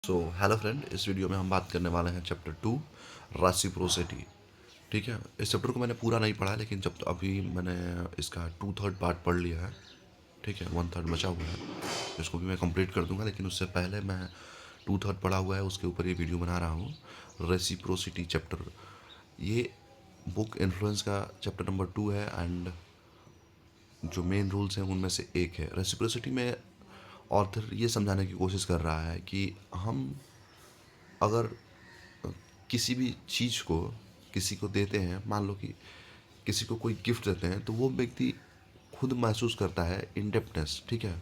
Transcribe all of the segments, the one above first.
Hello friend, इस video में हम बात करने वाले हैं चैप्टर 2 रेसिप्रोसिटी। ठीक है, इस चैप्टर को मैंने पूरा नहीं पढ़ा, लेकिन जब अभी मैंने इसका 2/3 पार्ट पढ़ लिया है। ठीक है, 1/3 बचा हुआ है, इसको भी मैं कंप्लीट कर दूंगा, लेकिन उससे पहले मैं 2/3 पढ़ा हुआ है, उसके ऊपर ये वीडियो बना रहा हूँ। रेसिप्रोसिटी चैप्टर, ये बुक इन्फ्लुएंस का चैप्टर नंबर 2 है, एंड जो मेन रूल्स हैं उनमें से एक है रेसिप्रोसिटी में। ऑथर ये समझाने की कोशिश कर रहा है कि हम अगर किसी भी चीज़ को किसी को देते हैं, मान लो कि किसी को कोई गिफ्ट देते हैं, तो वो व्यक्ति खुद महसूस करता है इंडेप्टनेस। ठीक है,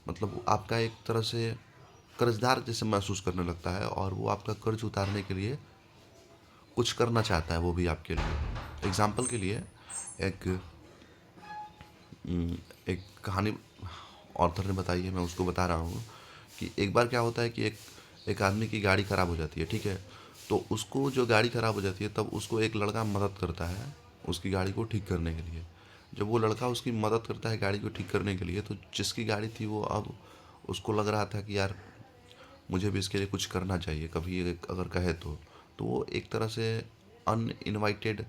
मतलब वो आपका एक तरह से कर्जदार जैसे महसूस करने लगता है, और वो आपका कर्ज उतारने के लिए कुछ करना चाहता है, वो भी आपके लिए। एग्जाम्पल के लिए एक एक कहानी ऑथर ने बताई है, मैं उसको बता रहा हूँ कि एक बार क्या होता है कि एक आदमी की गाड़ी ख़राब हो जाती है। ठीक है, तो उसको जो गाड़ी ख़राब हो जाती है, तब उसको एक लड़का मदद करता है उसकी गाड़ी को ठीक करने के लिए। जब वो लड़का उसकी मदद करता है गाड़ी को ठीक करने के लिए, तो जिसकी गाड़ी थी वो, अब उसको लग रहा था कि यार मुझे भी इसके लिए कुछ करना चाहिए, कभी अगर कहे तो वो एक तरह से अनइनवाइटेड,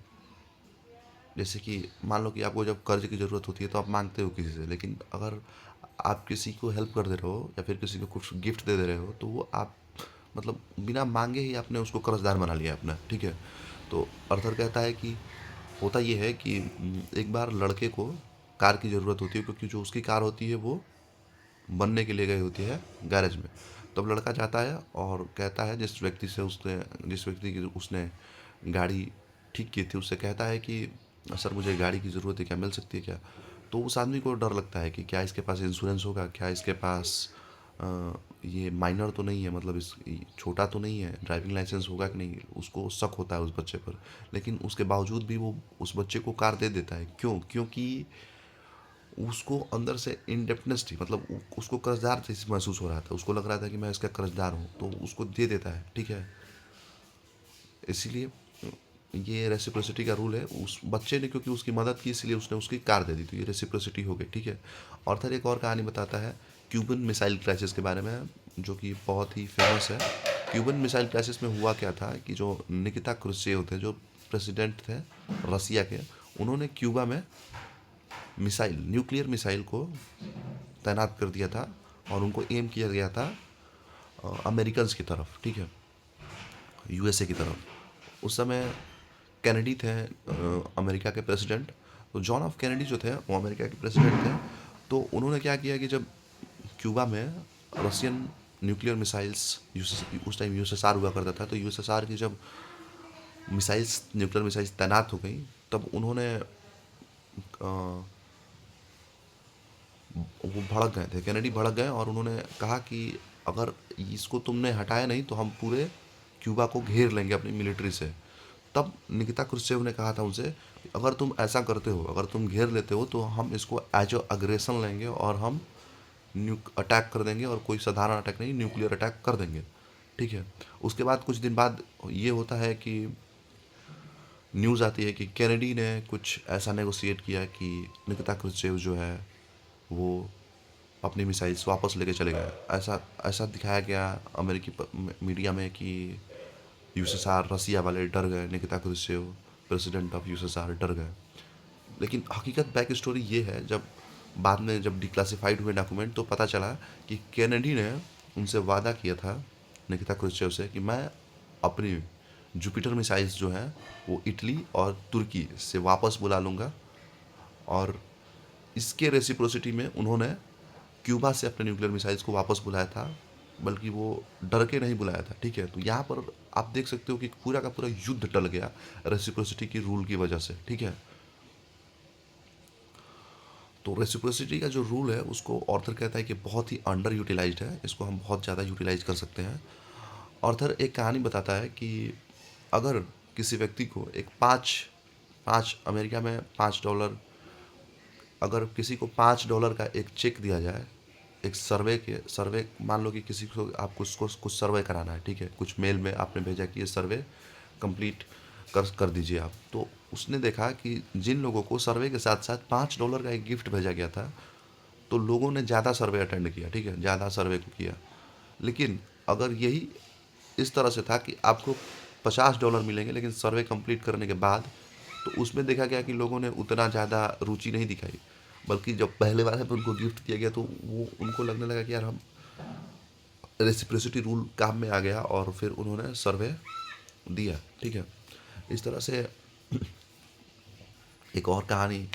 जैसे कि मान लो कि आपको जब कर्ज की ज़रूरत होती है तो आप मांगते हो किसी से, लेकिन अगर आप किसी को हेल्प कर दे रहे हो या फिर किसी को कुछ गिफ्ट दे रहे हो, तो वो आप मतलब बिना मांगे ही आपने उसको कर्जदार बना लिया अपना। ठीक है, तो अर्थर कहता है कि होता ये है कि एक बार लड़के को कार की ज़रूरत होती है, क्योंकि जो उसकी कार होती है वो बनने के लिए गई होती है गैरेज में। तब लड़का जाता है और कहता है जिस व्यक्ति की उसने गाड़ी ठीक की थी, उससे कहता है कि सर मुझे गाड़ी की ज़रूरत है, क्या मिल सकती है क्या। तो उस आदमी को डर लगता है कि क्या इसके पास इंश्योरेंस होगा, क्या इसके पास ये माइनर तो नहीं है, मतलब इस छोटा तो नहीं है, ड्राइविंग लाइसेंस होगा कि नहीं। उसको शक होता है उस बच्चे पर, लेकिन उसके बावजूद भी वो उस बच्चे को कार दे देता है। क्योंकि उसको अंदर से इनडेप्टनेस थी, मतलब उसको कर्जदार जैसे महसूस हो रहा था, उसको लग रहा था कि मैं इसका कर्जदार हूँ, तो उसको दे देता है। ठीक है, इसीलिए ये रेसिप्रोसिटी का रूल है। उस बच्चे ने क्योंकि उसकी मदद की, इसलिए उसने उसकी कार दे दी, तो ये रेसिप्रोसिटी हो गई। ठीक है, ऑर्थर एक और कहानी बताता है क्यूबन मिसाइल क्राइसिस के बारे में, जो कि बहुत ही फेमस है। क्यूबन मिसाइल क्राइसिस में हुआ क्या था कि जो निकिता क्रुश्चेव थे, जो प्रेसिडेंट थे रसिया के, उन्होंने क्यूबा में न्यूक्लियर मिसाइल को तैनात कर दिया था, और उनको एम किया गया था अमेरिकन्स की तरफ। ठीक है, यूएसए की तरफ। उस समय कैनेडी थे अमेरिका के प्रेसिडेंट। तो जॉन ऑफ कैनेडी जो थे वो अमेरिका के प्रेसिडेंट थे। तो उन्होंने क्या किया कि जब क्यूबा में रशियन न्यूक्लियर मिसाइल्स, उस टाइम यूएसएसआर हुआ करता था, तो यूएसएसआर की जब न्यूक्लियर मिसाइल्स तैनात हो गई, तब उन्होंने वो भड़क गए थे, कैनेडी भड़क गए, और उन्होंने कहा कि अगर इसको तुमने हटाया नहीं तो हम पूरे क्यूबा को घेर लेंगे अपनी मिलिट्री से। तब निकिता क्रुश्चेव ने कहा था उनसे, अगर तुम ऐसा करते हो, अगर तुम घेर लेते हो, तो हम इसको एज अ अग्रेशन लेंगे और हम अटैक कर देंगे, और कोई साधारण अटैक नहीं, न्यूक्लियर अटैक कर देंगे। ठीक है, उसके बाद कुछ दिन बाद ये होता है कि न्यूज़ आती है कि कैनेडी ने कुछ ऐसा नेगोशिएट किया कि निकिता क्रुश्चेव जो है वो अपनी मिसाइल्स वापस लेके चले गए। ऐसा ऐसा दिखाया गया अमेरिकी मीडिया में कि यूएसएसआर रसिया वाले डर गए, Nikita Khrushchev president of USSR डर गए। लेकिन हकीकत बैक स्टोरी ये है, जब बाद में जब डिक्लासिफाइड हुए डॉक्यूमेंट, तो पता चला कि कैनेडी ने उनसे वादा किया था निकिता क्रुश्चेव से कि मैं अपनी जुपिटर मिसाइल्स जो हैं वो इटली और तुर्की से वापस बुला लूँगा, और इसके रेसिप्रोसिटी में उन्होंने क्यूबा से अपने न्यूक्लियर मिसाइल्स को वापस बुलाया था, बल्कि वो डर के नहीं बुलाया था। ठीक है, तो यहाँ पर आप देख सकते हो कि पूरा का पूरा युद्ध टल गया रेसिप्रोसिटी की रूल की वजह से। ठीक है, तो रेसिप्रोसिटी का जो रूल है उसको ऑर्थर कहता है कि बहुत ही अंडर यूटिलाइज्ड है, इसको हम बहुत ज़्यादा यूटिलाइज कर सकते हैं। ऑर्थर एक कहानी बताता है कि अगर किसी व्यक्ति को एक पाँच पाँच अमेरिका में $5, अगर किसी को $5 का एक चेक दिया जाए, एक सर्वे, मान लो कि किसी को आपको उसको कुछ सर्वे कराना है। ठीक है, कुछ मेल में आपने भेजा कि ये सर्वे कंप्लीट कर दीजिए आप। तो उसने देखा कि जिन लोगों को सर्वे के साथ साथ $5 का एक गिफ्ट भेजा गया था, तो लोगों ने ज़्यादा सर्वे अटेंड किया। ठीक है, ज़्यादा सर्वे को किया, लेकिन अगर यही इस तरह से था कि आपको $50 मिलेंगे, लेकिन सर्वे कंप्लीट करने के बाद तो उसमें देखा गया कि लोगों ने उतना ज़्यादा रुचि नहीं दिखाई, बल्कि जब पहले वाले पे उनको गिफ्ट दिया गया तो वो उनको लगने लगा कि यार हम रेसिप्रोसिटी रूल काम में आ गया, और फिर उन्होंने सर्वे दिया। ठीक है, इस तरह से एक और कहानी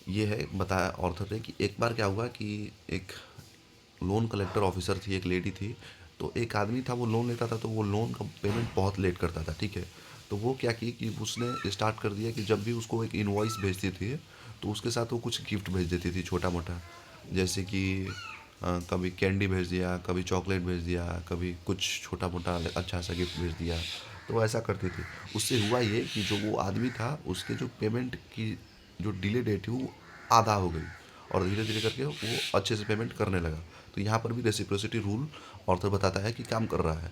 ये है, बताया ऑर्थर ने कि एक बार क्या हुआ कि एक लोन कलेक्टर ऑफिसर थी, एक लेडी थी। तो एक आदमी था, वो लोन लेता था तो वो लोन का पेमेंट बहुत लेट करता था। ठीक है, तो वो क्या की कि उसने स्टार्ट कर दिया कि जब भी उसको एक इनवॉइस भेजती थी तो उसके साथ वो कुछ गिफ्ट भेज देती थी छोटा मोटा, जैसे कि कभी कैंडी भेज दिया, कभी चॉकलेट भेज दिया, कभी कुछ छोटा मोटा अच्छा सा गिफ्ट भेज दिया। तो वो ऐसा करती थी। उससे हुआ ये कि जो वो आदमी था उसके जो पेमेंट की जो डिले डेट थी वो आधा हो गई, और धीरे धीरे करके वो अच्छे से पेमेंट करने लगा। तो यहाँ पर भी रेसिप्रोसिटी रूल ऑर्थर बताता है कि काम कर रहा है।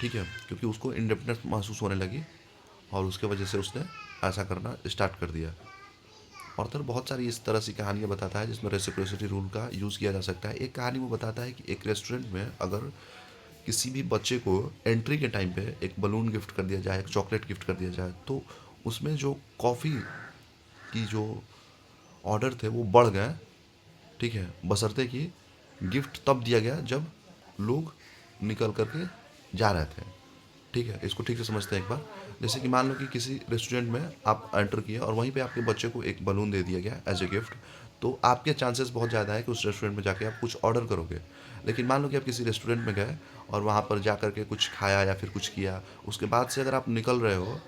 ठीक है, क्योंकि उसको इंडिपेंडेंस महसूस होने लगी और उसके वजह से उसने ऐसा करना स्टार्ट कर दिया। ऑर्थर बहुत सारी इस तरह से कहानियाँ बताता है जिसमें रेसिप्रोसिटी रूल का यूज़ किया जा सकता है। एक कहानी वो बताता है कि एक रेस्टोरेंट में अगर किसी भी बच्चे को एंट्री के टाइम पे एक बलून गिफ्ट कर दिया जाए, एक चॉकलेट गिफ्ट कर दिया जाए, तो उसमें जो कॉफ़ी की जो ऑर्डर थे वो बढ़ गए। ठीक है, बशर्ते कि गिफ्ट तब दिया गया जब लोग निकल करके जा रहे थे। ठीक है, इसको ठीक से समझते हैं एक बार। जैसे कि मान लो कि किसी रेस्टोरेंट में आप एंटर किए और वहीं पे आपके बच्चे को एक बलून दे दिया गया एज ए गिफ्ट, तो आपके चांसेस बहुत ज़्यादा है कि उस रेस्टोरेंट में जाके आप कुछ ऑर्डर करोगे। लेकिन मान लो कि आप किसी रेस्टोरेंट में गए और वहाँ पर जा करके कुछ खाया या फिर कुछ किया, उसके बाद से अगर आप निकल रहे हो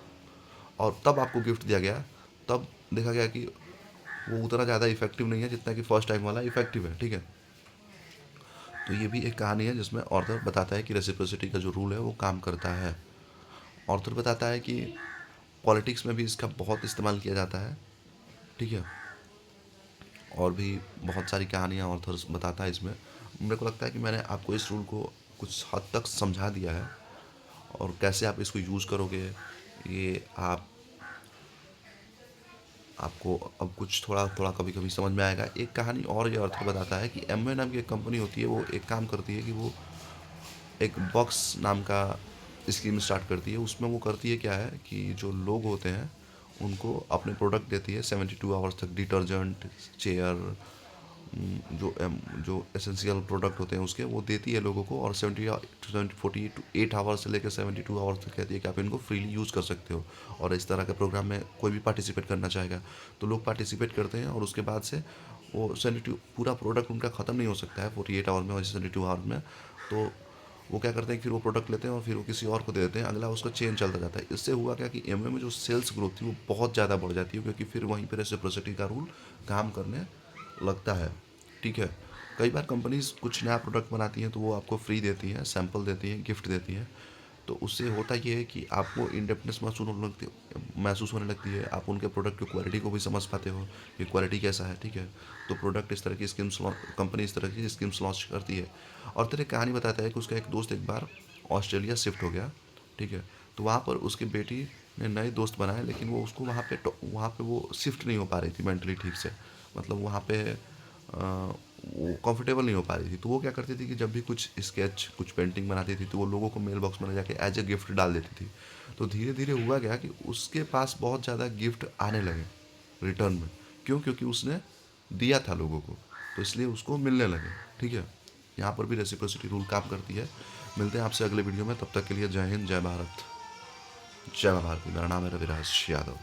और तब आपको गिफ्ट दिया गया, तब देखा गया कि वो उतना ज़्यादा इफेक्टिव नहीं है जितना कि फर्स्ट टाइम वाला इफेक्टिव है। ठीक है, तो ये भी एक कहानी है जिसमें ऑर्थर बताता है कि रेसिप्रोसिटी का जो रूल है वो काम करता है। ऑर्थर बताता है कि पॉलिटिक्स में भी इसका बहुत इस्तेमाल किया जाता है। ठीक है, और भी बहुत सारी कहानियाँ ऑर्थर बताता है इसमें। मेरे को लगता है कि मैंने आपको इस रूल को कुछ हद तक समझा दिया है, और कैसे आप इसको यूज़ करोगे ये आपको अब कुछ थोड़ा थोड़ा कभी कभी समझ में आएगा। एक कहानी और ये ऑर्थर बताता है कि एमवे नाम की एक कंपनी होती है, वो एक काम करती है कि वो एक बॉक्स नाम का स्कीम स्टार्ट करती है। उसमें वो करती है क्या है कि जो लोग होते हैं उनको अपने प्रोडक्ट देती है 72 आवर्स तक, डिटर्जेंट, चेयर, जो एसेंशियल प्रोडक्ट होते हैं उसके, वो देती है लोगों को, और 48 आवर्स से लेकर 72 आवर्स तक कहती है कि आप इनको फ्रीली यूज़ कर सकते हो। और इस तरह के प्रोग्राम में कोई भी पार्टिसिपेट करना चाहेगा तो लोग पार्टिसिपेट करते हैं, और उसके बाद से वो 72 पूरा प्रोडक्ट उनका ख़त्म नहीं हो सकता है 48 आवर में और 72 आवर में। तो वो क्या करते हैं कि फिर वो प्रोडक्ट लेते हैं और फिर वो किसी और को दे देते हैं, अगला उसका चेन चलता जाता है। इससे हुआ क्या कि एमवे में जो सेल्स ग्रोथ थी वो बहुत ज़्यादा बढ़ जाती है, क्योंकि फिर वहीं पर रेसिप्रोसिटी का रूल काम करने लगता है। ठीक है, कई बार कंपनीज कुछ नया प्रोडक्ट बनाती हैं तो वो आपको फ्री देती हैं, सैंपल देती हैं, गिफ्ट देती हैं। तो उससे होता ये है कि आपको इंडिपेंडेंस महसूस होने लगती है। आप उनके प्रोडक्ट की क्वालिटी को भी समझ पाते हो कि क्वालिटी कैसा है। ठीक है, तो प्रोडक्ट इस तरह की स्कीम्स, कंपनी इस तरह की स्कीम्स लॉन्च करती है। और तेरे कहानी बताता है कि उसका एक दोस्त एक बार ऑस्ट्रेलिया शिफ्ट हो गया। ठीक है, तो वहाँ पर उसकी बेटी ने नए दोस्त बनाए, लेकिन वो उसको वहाँ पे वो शिफ्ट नहीं हो पा रही थी मेंटली ठीक से। मतलब वहाँ पे वो कंफर्टेबल नहीं हो पा रही थी। तो वो क्या करती थी कि जब भी कुछ स्केच, कुछ पेंटिंग बनाती थी तो वो लोगों को मेल बॉक्स में ले जाके एज ए गिफ्ट डाल देती थी। तो धीरे धीरे हुआ गया कि उसके पास बहुत ज़्यादा गिफ्ट आने लगे रिटर्न में। क्यों? क्योंकि उसने दिया था लोगों को, तो इसलिए उसको मिलने लगे। ठीक है, यहाँ पर भी रेसिप्रोसिटी रूल काम करती है। मिलते हैं आपसे अगले वीडियो में, तब तक के लिए जय हिंद, जय भारत, जय माँ भारती। मेरा नाम है रविराज यादव।